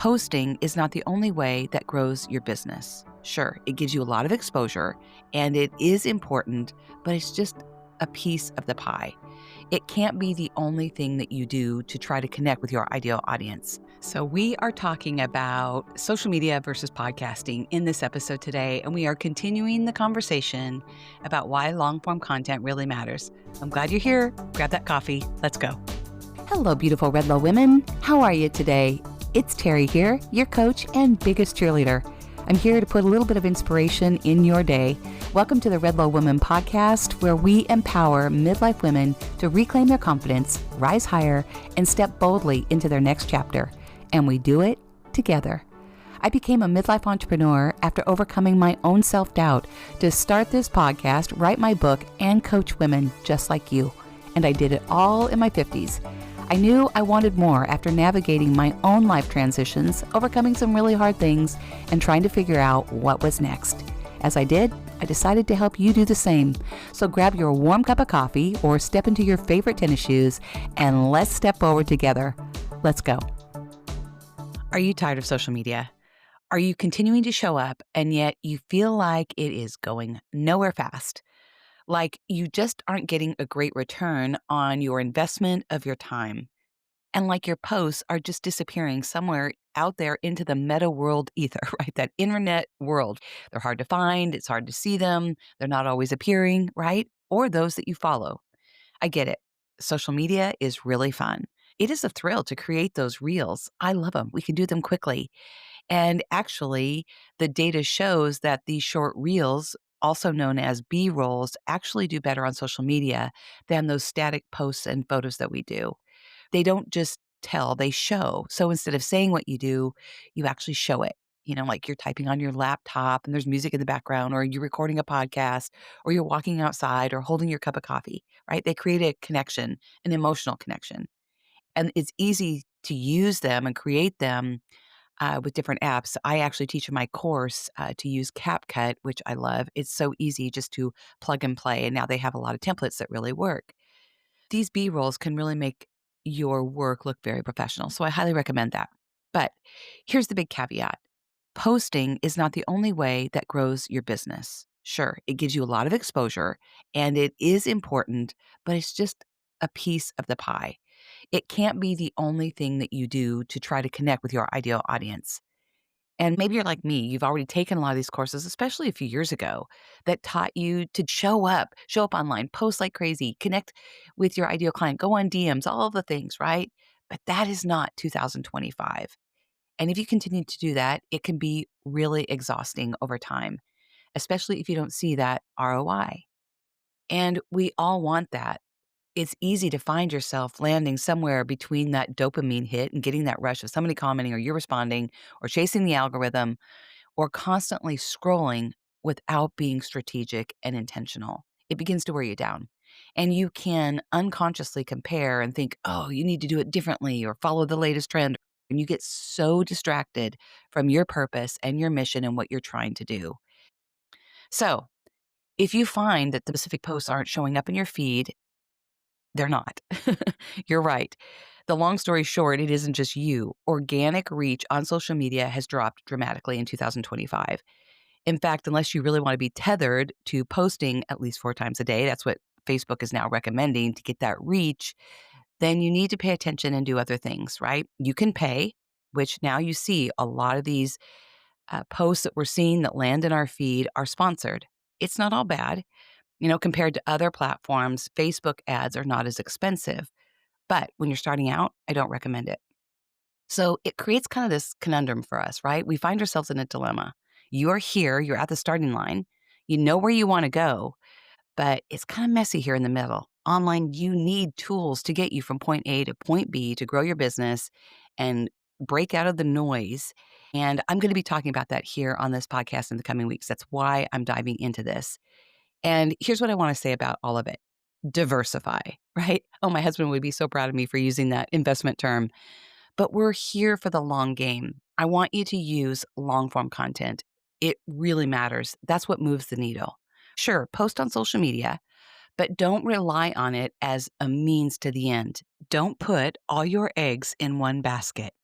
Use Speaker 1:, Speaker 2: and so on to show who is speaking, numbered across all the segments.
Speaker 1: Posting is not the only way that grows your business. Sure, it gives you a lot of exposure and it is important, but it's just a piece of the pie. It can't be the only thing that you do to try to connect with your ideal audience. So, we are talking about social media versus podcasting in this episode today, and we are continuing the conversation about why long form content really matters. I'm glad you're here. Grab that coffee. Let's go. Hello, beautiful Redlo women. How are you today? It's Terri here, your coach and biggest cheerleader. I'm here to put a little bit of inspiration in your day. Welcome to the Redlo Women podcast, where we empower midlife women to reclaim their confidence, rise higher, and step boldly into their next chapter. And we do it together. I became a midlife entrepreneur after overcoming my own self-doubt to start this podcast, write my book, and coach women just like you. And I did it all in my 50s. I knew I wanted more after navigating my own life transitions, overcoming some really hard things, and trying to figure out what was next. As I did, I decided to help you do the same. So grab your warm cup of coffee or step into your favorite tennis shoes and let's step forward together. Let's go. Are you tired of social media? Are you continuing to show up and yet you feel like it is going nowhere fast? Like you just aren't getting a great return on your investment of your time. And like your posts are just disappearing somewhere out there into the meta world ether, right? That internet world. They're hard to find. It's hard to see them. They're not always appearing, right? Or those that you follow. I get it. Social media is really fun. It is a thrill to create those reels. I love them. We can do them quickly. And actually, the data shows that these short reels, also known as B-rolls, actually do better on social media than those static posts and photos that we do. They don't just tell, they show. So instead of saying what you do, you actually show it. Like you're typing on your laptop and there's music in the background, or you're recording a podcast, or you're walking outside or holding your cup of coffee, right? They create a connection, an emotional connection. And it's easy to use them and create them with different apps. I actually teach in my course to use CapCut, which I love. It's so easy just to plug and play. And now they have a lot of templates that really work. These B rolls can really make your work look very professional. So I highly recommend that. But here's the big caveat. Posting is not the only way that grows your business. Sure, it gives you a lot of exposure and it is important, but it's just a piece of the pie. It can't be the only thing that you do to try to connect with your ideal audience. And maybe you're like me, you've already taken a lot of these courses, especially a few years ago, that taught you to show up online, post like crazy, connect with your ideal client, go on DMs, all of the things, right? But that is not 2025. And if you continue to do that, it can be really exhausting over time, especially if you don't see that ROI. And we all want that. It's easy to find yourself landing somewhere between that dopamine hit and getting that rush of somebody commenting or you're responding or chasing the algorithm or constantly scrolling without being strategic and intentional. It begins to wear you down. And you can unconsciously compare and think, oh, you need to do it differently or follow the latest trend. And you get so distracted from your purpose and your mission and what you're trying to do. So, if you find that the specific posts aren't showing up in your feed, they're not. You're right. The long story short, it isn't just you. Organic reach on social media has dropped dramatically in 2025. In fact, unless you really want to be tethered to posting at least 4 times a day, that's what Facebook is now recommending to get that reach, then you need to pay attention and do other things, right? You can pay, which now you see a lot of these posts that we're seeing that land in our feed are sponsored. It's not all bad. Compared to other platforms, Facebook ads are not as expensive. But when you're starting out, I don't recommend it. So it creates kind of this conundrum for us, right? We find ourselves in a dilemma. You're here, you're at the starting line, you know where you want to go, but it's kind of messy here in the middle. Online, you need tools to get you from point A to point B to grow your business and break out of the noise. And I'm going to be talking about that here on this podcast in the coming weeks. That's why I'm diving into this. And here's what I want to say about all of it. Diversify, right? Oh, my husband would be so proud of me for using that investment term. But we're here for the long game. I want you to use long form content. It really matters. That's what moves the needle. Sure, post on social media, but don't rely on it as a means to the end. Don't put all your eggs in one basket.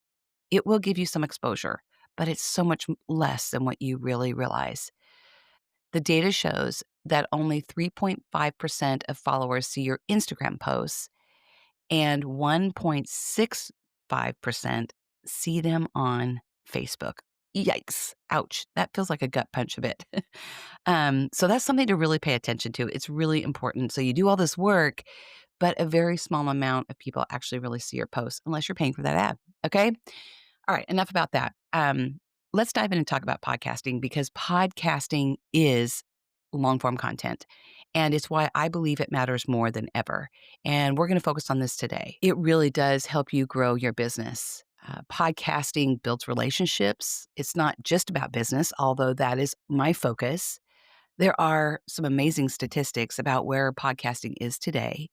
Speaker 1: It will give you some exposure, but it's so much less than what you really realize. The data shows that only 3.5% of followers see your Instagram posts and 1.65% see them on Facebook. Yikes. Ouch. That feels like a gut punch a bit. So that's something to really pay attention to. It's really important. So you do all this work, but a very small amount of people actually really see your posts unless you're paying for that ad. Okay. All right. Enough about that. Let's dive in and talk about podcasting because podcasting is long form content. And it's why I believe it matters more than ever. And we're going to focus on this today. It really does help you grow your business. Podcasting builds relationships. It's not just about business, although that is my focus. There are some amazing statistics about where podcasting is today.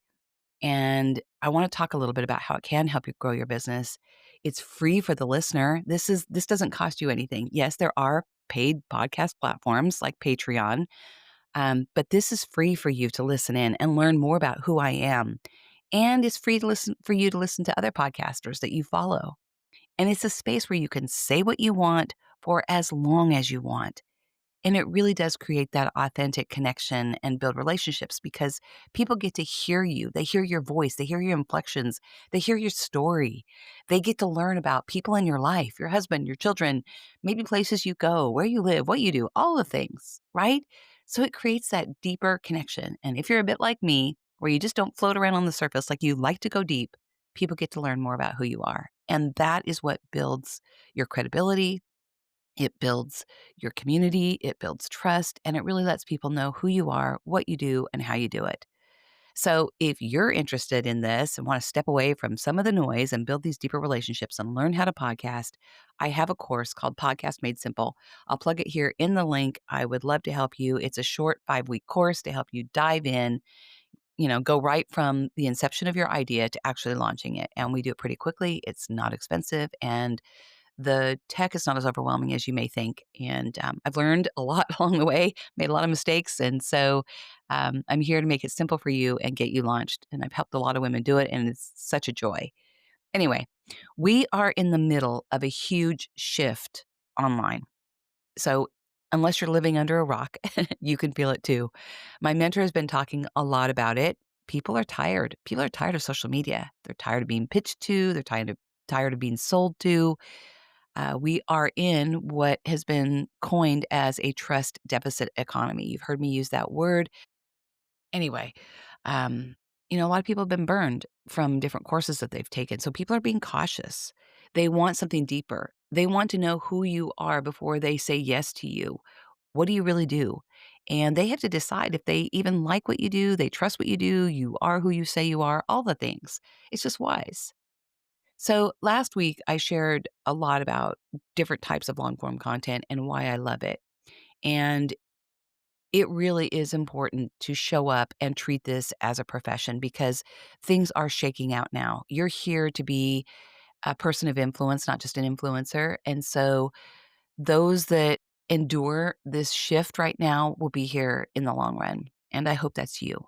Speaker 1: And I want to talk a little bit about how it can help you grow your business. It's free for the listener. This doesn't cost you anything. Yes, there are paid podcast platforms like Patreon, but this is free for you to listen in and learn more about who I am. And it's free to listen for you to listen to other podcasters that you follow. And it's a space where you can say what you want for as long as you want. And it really does create that authentic connection and build relationships because people get to hear you. They hear your voice. They hear your inflections. They hear your story. They get to learn about people in your life, your husband, your children, maybe places you go, where you live, what you do, all the things, right? So it creates that deeper connection. And if you're a bit like me, where you just don't float around on the surface, like you like to go deep, people get to learn more about who you are. And that is what builds your credibility, it builds your community, it builds trust, and it really lets people know who you are, what you do, and how you do it. So, if you're interested in this and want to step away from some of the noise and build these deeper relationships and learn how to podcast, I have a course called Podcast Made Simple. I'll plug it here in the link. I would love to help you. It's a short 5-week course to help you dive in, go right from the inception of your idea to actually launching it. And we do it pretty quickly. It's not expensive. And the tech is not as overwhelming as you may think. And I've learned a lot along the way, made a lot of mistakes. And so I'm here to make it simple for you and get you launched. And I've helped a lot of women do it, and it's such a joy. Anyway, we are in the middle of a huge shift online. So unless you're living under a rock, you can feel it too. My mentor has been talking a lot about it. People are tired. People are tired of social media. They're tired of being pitched to. They're tired of being sold to. We are in what has been coined as a trust deficit economy. You've heard me use that word. Anyway, um, a lot of people have been burned from different courses that they've taken. So people are being cautious. They want something deeper. They want to know who you are before they say yes to you. What do you really do? And they have to decide if they even like what you do, they trust what you are who you say you are, all the things. It's just wise. So last week, I shared a lot about different types of long form content and why I love it. And it really is important to show up and treat this as a profession because things are shaking out now. You're here to be a person of influence, not just an influencer. And so those that endure this shift right now will be here in the long run. And I hope that's you.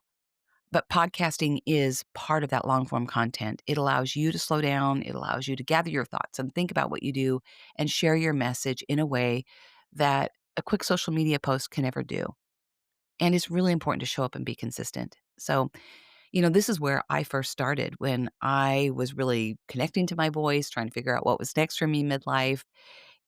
Speaker 1: But podcasting is part of that long form content. It allows you to slow down. It allows you to gather your thoughts and think about what you do and share your message in a way that a quick social media post can never do. And it's really important to show up and be consistent. So, this is where I first started when I was really connecting to my voice, trying to figure out what was next for me midlife.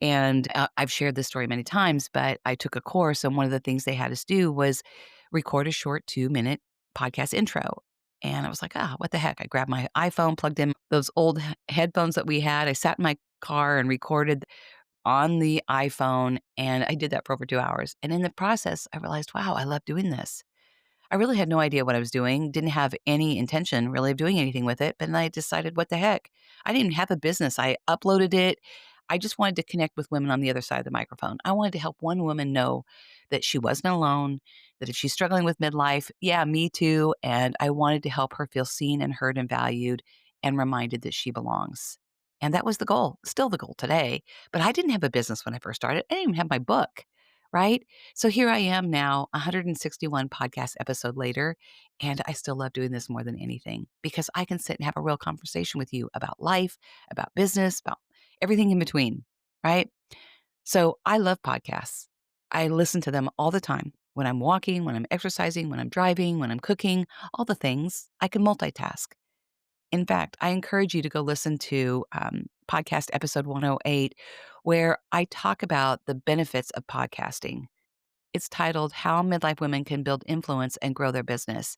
Speaker 1: And I've shared this story many times, but I took a course, and one of the things they had us do was record a short 2-minute podcast intro. And I was like, what the heck? I grabbed my iPhone, plugged in those old headphones that we had. I sat in my car and recorded on the iPhone, and I did that for over 2 hours. And in the process, I realized, wow, I love doing this. I really had no idea what I was doing, didn't have any intention really of doing anything with it, but then I decided, what the heck? I didn't even have a business. I uploaded it. I just wanted to connect with women on the other side of the microphone. I wanted to help one woman know that she wasn't alone, that if she's struggling with midlife, yeah, me too. And I wanted to help her feel seen and heard and valued and reminded that she belongs. And that was the goal, still the goal today. But I didn't have a business when I first started. I didn't even have my book, right? So here I am now, 161 podcast episode later, and I still love doing this more than anything because I can sit and have a real conversation with you about life, about business, about everything in between, right? So I love podcasts. I listen to them all the time when I'm walking, when I'm exercising, when I'm driving, when I'm cooking, all the things. I can multitask. In fact, I encourage you to go listen to podcast episode 108, where I talk about the benefits of podcasting. It's titled How Midlife Women Can Build Influence and Grow Their Business.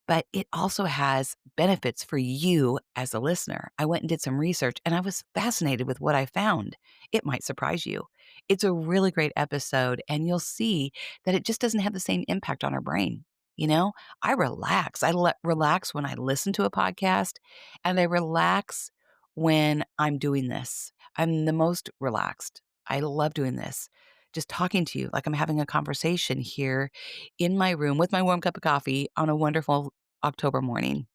Speaker 1: But it also has benefits for you as a listener. I went and did some research and I was fascinated with what I found. It might surprise you. It's a really great episode, and you'll see that it just doesn't have the same impact on our brain. You know, I relax. Relax when I listen to a podcast, and I relax when I'm doing this. I'm the most relaxed. I love doing this. Just talking to you like I'm having a conversation here in my room with my warm cup of coffee on a wonderful October morning.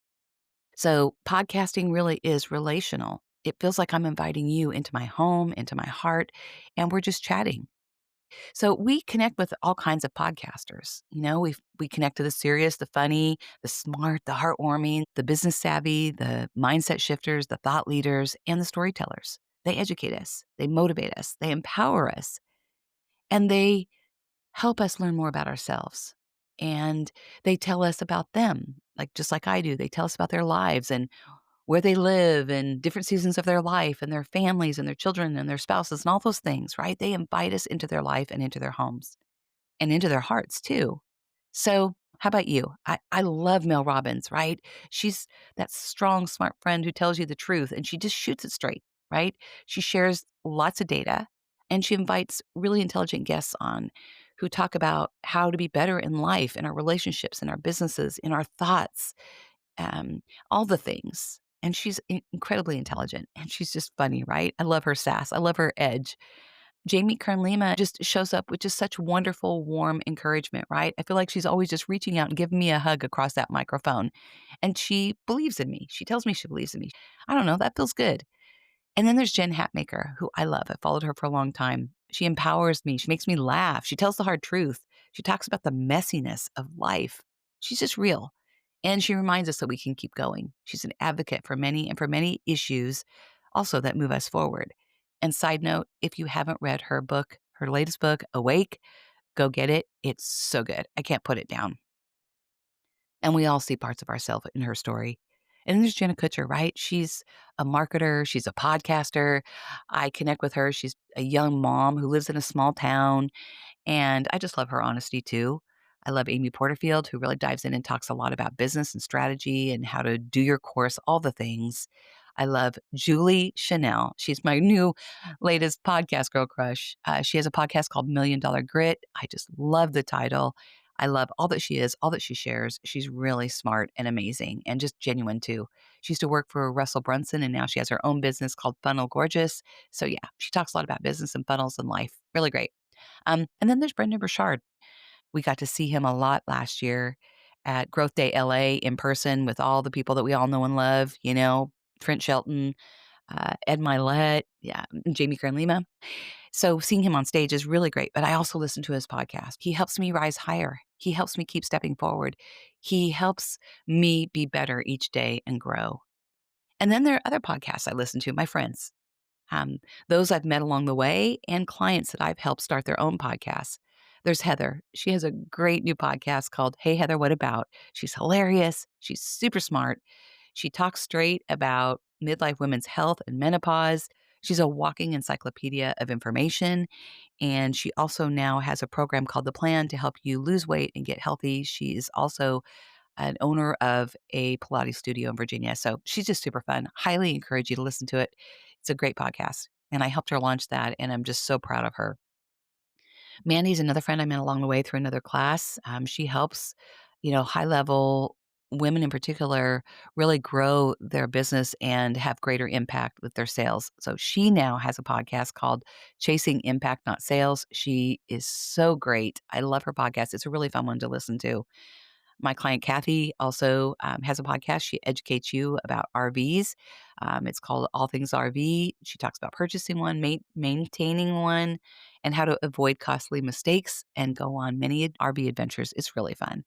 Speaker 1: So, podcasting really is relational. It feels like I'm inviting you into my home, into my heart, and we're just chatting. So, we connect with all kinds of podcasters. You know, we connect to the serious, the funny, the smart, the heartwarming, the business savvy, the mindset shifters, the thought leaders, and the storytellers. They educate us, they motivate us, they empower us, and they help us learn more about ourselves. And they tell us about them, like just like I do. They tell us about their lives and where they live and different seasons of their life and their families and their children and their spouses and all those things, right? They invite us into their life and into their homes and into their hearts too. So, how about you? I love Mel Robbins, right? She's that strong, smart friend who tells you the truth and she just shoots it straight, right? She shares lots of data and she invites really intelligent guests on who talk about how to be better in life, in our relationships, in our businesses, in our thoughts, all the things. And she's incredibly intelligent and she's just funny, right? I love her sass. I love her edge. Jamie Kern Lima just shows up with just such wonderful, warm encouragement, right? I feel like she's always just reaching out and giving me a hug across that microphone. And she believes in me. She tells me she believes in me. I don't know, that feels good. And then there's Jen Hatmaker, who I love. I followed her for a long time. She empowers me. She makes me laugh. She tells the hard truth. She talks about the messiness of life. She's just real. And she reminds us that we can keep going. She's an advocate for many and for many issues also that move us forward. And side note, if you haven't read her book, her latest book, Awake, go get it. It's so good. I can't put it down. And we all see parts of ourselves in her story. And then there's Jenna Kutcher, right? She's a marketer, she's a podcaster. I connect with her. She's a young mom who lives in a small town. And I just love her honesty too. I love Amy Porterfield, who really dives in and talks a lot about business and strategy and how to do your course, all the things. I love Julie Chanel. She's my new latest podcast girl crush. She has a podcast called Million Dollar Grit. I just love the title. I love all that she is, all that she shares. She's really smart and amazing and just genuine too. She used to work for Russell Brunson and now she has her own business called Funnel Gorgeous. So yeah, she talks a lot about business and funnels and life. Really great. And then there's Brendan Burchard. We got to see him a lot last year at Growth Day LA in person with all the people that we all know and love, you know, Trent Shelton, Ed Milet, yeah, Jamie Kern Lima. So seeing him on stage is really great, but I also listen to his podcast. He helps me rise higher. He helps me keep stepping forward. He helps me be better each day and grow. And then there are other podcasts I listen to, my friends. Um, those I've met along the way and clients that I've helped start their own podcasts. There's Heather. She has a great new podcast called Hey Heather, What About? She's hilarious. She's super smart. She talks straight about midlife women's health and menopause. She's a walking encyclopedia of information. And she also now has a program called The Plan to help you lose weight and get healthy. She is also an owner of a Pilates studio in Virginia. So she's just super fun. Highly encourage you to listen to it. It's a great podcast. And I helped her launch that. And I'm just so proud of her. Mandy's another friend I met along the way through another class. She helps, you know, high level women in particular really grow their business and have greater impact with their sales. So she now has a podcast called Chasing Impact, Not Sales. She is so great. I love her podcast. It's a really fun one to listen to. My client Kathy also has a podcast. She educates you about RVs. It's called All Things RV. She talks about purchasing one, maintaining one, and how to avoid costly mistakes and go on many RV adventures. It's really fun.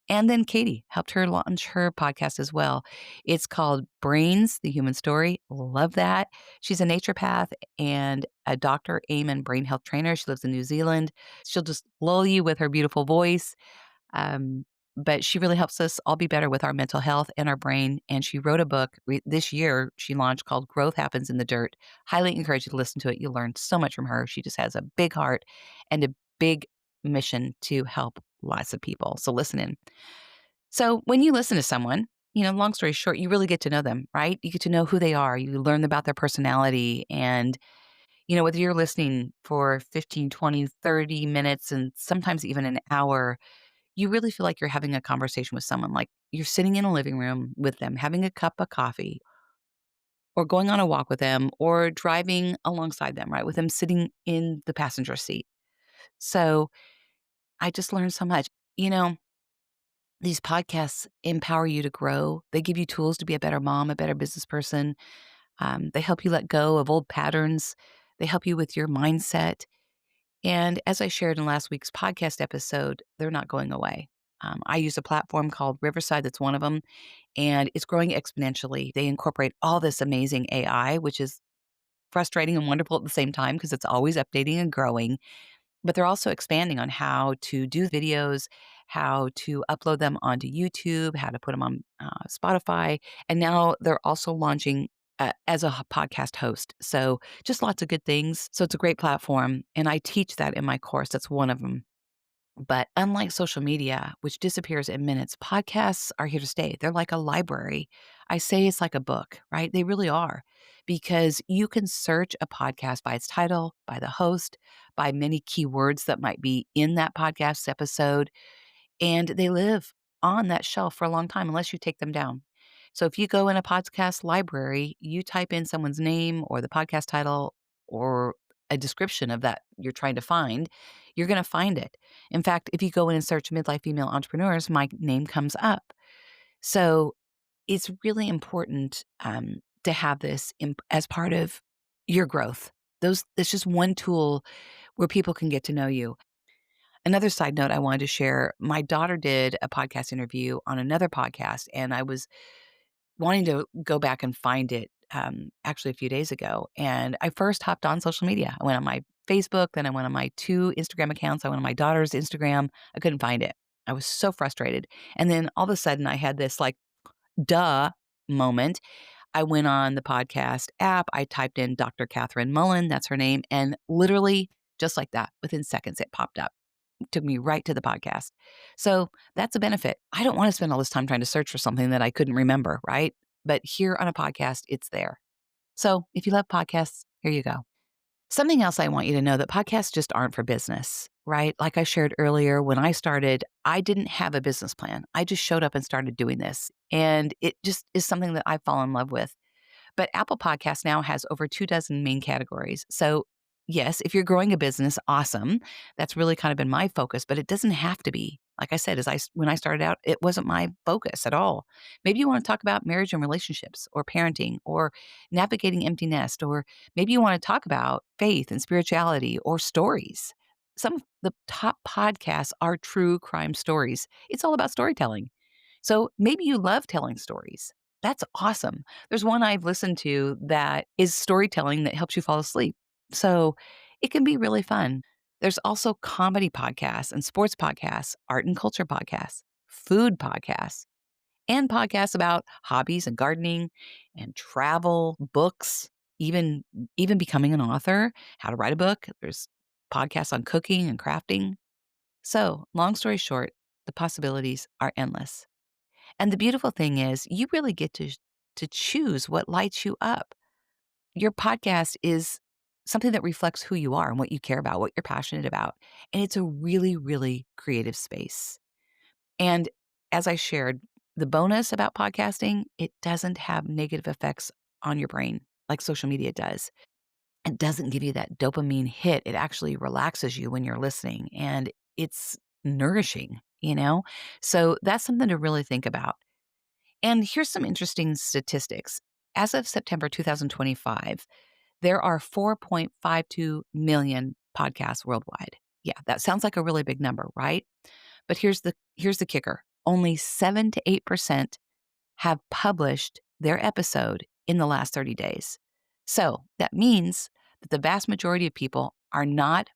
Speaker 1: And then Katie helped her launch her podcast as well. It's called Brains, the Human Story. Love that. She's a naturopath and a Dr. Amen brain health trainer. She lives in New Zealand. She'll just lull you with her beautiful voice. Um, but she really helps us all be better with our mental health and our brain. And she wrote a book this year she launched called Growth Happens in the Dirt. Highly encourage you to listen to it. You'll learn so much from her. She just has a big heart and a big mission to help lots of people. So listen in. So when you listen to someone, long story short, you really get to know them, right? You get to know who they are. You learn about their personality. And, whether you're listening for 15, 20, 30 minutes, and sometimes even an hour, you really feel like you're having a conversation with someone. Like you're sitting in a living room with them, having a cup of coffee, or going on a walk with them, or driving alongside them, right? With them sitting in the passenger seat. So I just learned so much. You know, These podcasts empower you to grow. They give you tools to be a better mom, a better business person. They help you let go of old patterns. They help you with your mindset. And as I shared in last week's podcast episode, they're not going away. I use a platform called Riverside, that's one of them, and it's growing exponentially. They incorporate all this amazing AI, which is frustrating and wonderful at the same time because it's always updating and growing. But they're also expanding on how to do videos, how to upload them onto YouTube, how to put them on Spotify. And now they're also launching as a podcast host. So just lots of good things. So it's a great platform. And I teach that in my course. That's one of them. But unlike social media, which disappears in minutes, podcasts are here to stay. They're like a library. I say it's like a book, right? They really are, because you can search a podcast by its title, by the host, by many keywords that might be in that podcast episode, and they live on that shelf for a long time unless you take them down. So if you go in a podcast library, you type in someone's name or the podcast title or a description of that you're trying to find, you're going to find it. In fact, if you go in and search midlife female entrepreneurs, my name comes up. So it's really important to have this as part of your growth. It's just one tool where people can get to know you. Another side note I wanted to share, my daughter did a podcast interview on another podcast, and I was wanting to go back and find it actually a few days ago. And I first hopped on social media. I went on my Facebook, then I went on my 2 Instagram accounts. I went on my daughter's Instagram. I couldn't find it. I was so frustrated. And then all of a sudden I had this like, duh moment. I went on the podcast app. I typed in Dr. Catherine Mullen, that's her name. And literally just like that, within seconds, it popped up, took me right to the podcast. So that's a benefit. I don't want to spend all this time trying to search for something that I couldn't remember, right? But here on a podcast, it's there. So if you love podcasts, here you go. Something else I want you to know, that podcasts just aren't for business, right? Like I shared earlier, when I started, I didn't have a business plan. I just showed up and started doing this. And it just is something that I fall in love with. But Apple Podcasts now has over 24 main categories. So, yes, if you're growing a business, awesome. That's really kind of been my focus, but it doesn't have to be. Like I said, when I started out, it wasn't my focus at all. Maybe you want to talk about marriage and relationships, or parenting, or navigating empty nest, or maybe you want to talk about faith and spirituality, or stories. Some of the top podcasts are true crime stories. It's all about storytelling. So maybe you love telling stories. That's awesome. There's one I've listened to that is storytelling that helps you fall asleep. So it can be really fun. There's also comedy podcasts and sports podcasts, art and culture podcasts, food podcasts, and podcasts about hobbies and gardening and travel, books, even becoming an author, how to write a book. There's podcasts on cooking and crafting. So, long story short, the possibilities are endless. And the beautiful thing is you really get to choose what lights you up. Your podcast is something that reflects who you are and what you care about, what you're passionate about. And it's a really, really creative space. And as I shared, the bonus about podcasting, it doesn't have negative effects on your brain like social media does. It doesn't give you that dopamine hit. It actually relaxes you when you're listening, and it's nourishing. So that's something to really think about. And here's some interesting statistics. As of September 2025, there are 4.52 million podcasts worldwide. Yeah, that sounds like a really big number, right? But here's the kicker. only 7 to 8% have published their episode in the last 30 days. So that means that the vast majority of people are not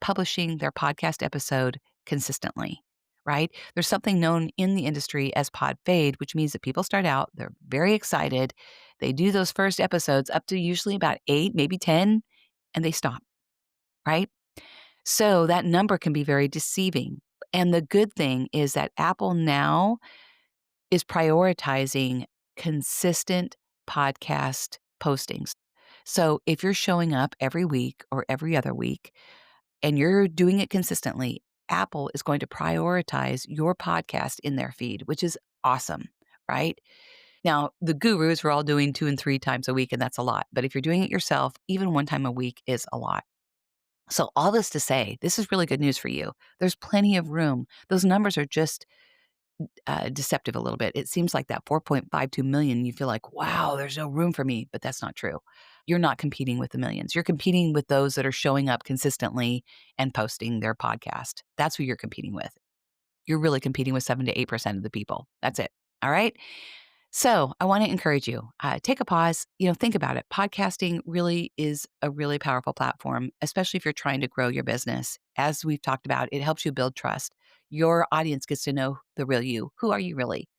Speaker 1: publishing their podcast episode consistently, right? There's something known in the industry as pod fade, which means that people start out, they're very excited. They do those first episodes up to usually about 8, maybe 10, and they stop, right? So that number can be very deceiving. And the good thing is that Apple now is prioritizing consistent podcast postings. So if you're showing up every week or every other week and you're doing it consistently, Apple is going to prioritize your podcast in their feed, which is awesome, right? Now, the gurus are all doing 2 and 3 times a week, and that's a lot. But if you're doing it yourself, even 1 time a week is a lot. So all this to say, this is really good news for you. There's plenty of room. Those numbers are just deceptive a little bit. It seems like that 4.52 million, you feel like, wow, there's no room for me, but that's not true. You're not competing with the millions. You're competing with those that are showing up consistently and posting their podcast. That's who you're competing with. You're really competing with 7 to 8% of the people. That's it. All right. So I want to encourage you, take a pause, think about it. Podcasting really is a really powerful platform, especially if you're trying to grow your business. As we've talked about, it helps you build trust. Your audience gets to know the real you. Who are you really?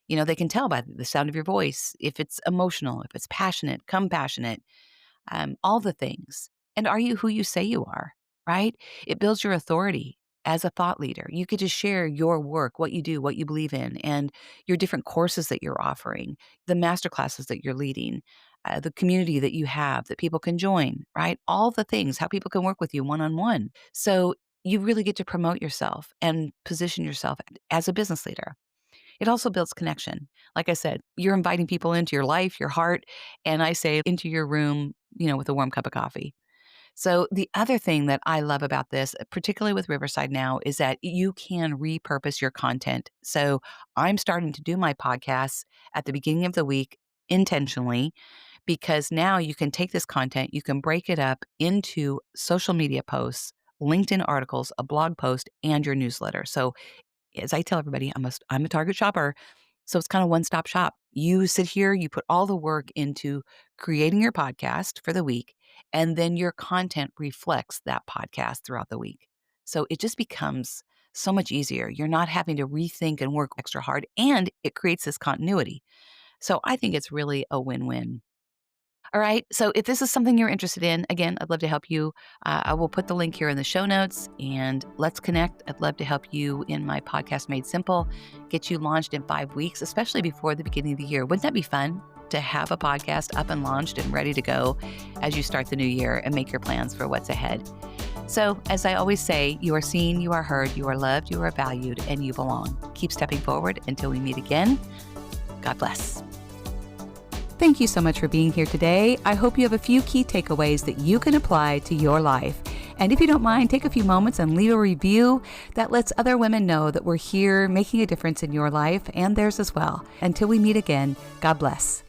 Speaker 1: They can tell by the sound of your voice, if it's emotional, if it's passionate, compassionate, all the things. And are you who you say you are, right? It builds your authority as a thought leader. You get to share your work, what you do, what you believe in, and your different courses that you're offering, the master classes that you're leading, the community that you have that people can join, right? All the things, how people can work with you one-on-one. So you really get to promote yourself and position yourself as a business leader. It also builds connection. Like I said, you're inviting people into your life, your heart, and I say into your room, with a warm cup of coffee. So the other thing that I love about this, particularly with Riverside now, is that you can repurpose your content. So I'm starting to do my podcasts at the beginning of the week intentionally because now you can take this content, you can break it up into social media posts, LinkedIn articles, a blog post, and your newsletter. So as I tell everybody, I'm a Target shopper. So it's kind of one-stop shop. You sit here, you put all the work into creating your podcast for the week, and then your content reflects that podcast throughout the week. So it just becomes so much easier. You're not having to rethink and work extra hard, and it creates this continuity. So I think it's really a win-win. All right. So if this is something you're interested in, again, I'd love to help you. I will put the link here in the show notes and let's connect. I'd love to help you in my podcast Made Simple, get you launched in 5 weeks, especially before the beginning of the year. Wouldn't that be fun to have a podcast up and launched and ready to go as you start the new year and make your plans for what's ahead? So as I always say, you are seen, you are heard, you are loved, you are valued, and you belong. Keep stepping forward until we meet again. God bless. Thank you so much for being here today. I hope you have a few key takeaways that you can apply to your life. And if you don't mind, take a few moments and leave a review that lets other women know that we're here making a difference in your life and theirs as well. Until we meet again, God bless.